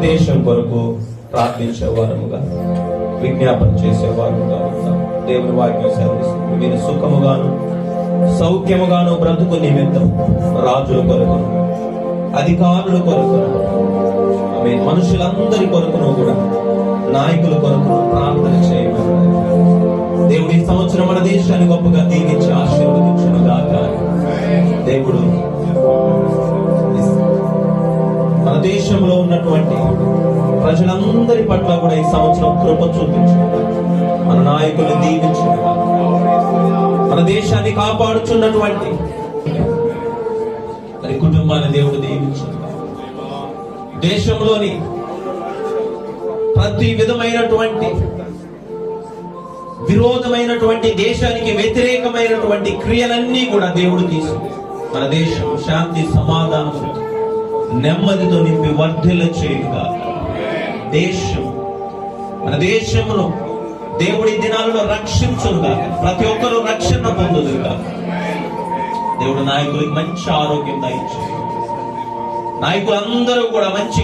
దేశం కొరకు ప్రార్థించేవారముగా, విజ్ఞాపన చేసేవారముగా ఉంటాం. దేవుని వాక్యం సెలవిస్తుంది, మీరు సుఖముగాను సౌఖ్యముగాను బ్రతుకు నిమిత్తం రాజుల కొరకు, అధికారుల కొరకు, మనుషులందరి కొరకును కూడా, నాయకుల కొరకును ప్రార్థన చేయమని దేవుడి సంవత్సరం మన దేశాన్ని గొప్పగా దీవించి ఆశీర్వదించును గాక. దేవుడు మన దేశంలో ఉన్నటువంటి ప్రజలందరి పట్ల కూడా ఈ సంవత్సరం కృప చూపించు, మన నాయకులను దీవించును గాక. మన దేశాన్ని కాపాడుచున్నటువంటి మరి కుటుంబాన్ని దేవుడు దీవించును. దేశంలోని ప్రతి విధమైనటువంటి విరోధమైనటువంటి, దేశానికి వ్యతిరేకమైనటువంటి క్రియలన్నీ కూడా దేవుడు తీసుకు మన దేశం శాంతి సమాధానం నెమ్మదితో నింపి వర్ధిల్ల చేయుగా. మన దేశంలో దేవుడి దినాలలో రక్షించుగా, ప్రతి ఒక్కరూ రక్షణ పొందుదురుగా. దేవుడు నాయకులకి మంచి ఆరోగ్యం దయచేయు, నాయకులందరూ కూడా మంచి